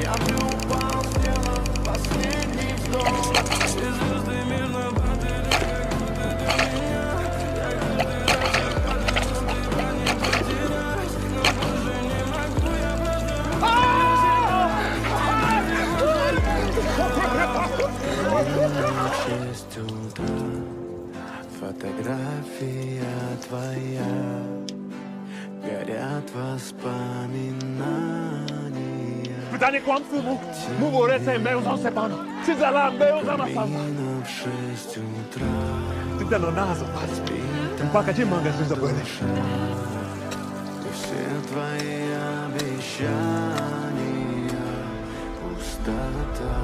Я бы упал с неба, последний вздох. Все звезды мирно падали, как будто до меня. Я каждый раз падаю, тебя не потерять. Но больше не могу, я просто... 6 утра, фотография твоя, горят воспоминания. Pytanie kłamstwu mu worece meu są sepano. Czy zala meu zamasasa. Мина в 6 утра, Ty dano nazo pas. Пока тебе манга не забыли. и все твои обещания пустота.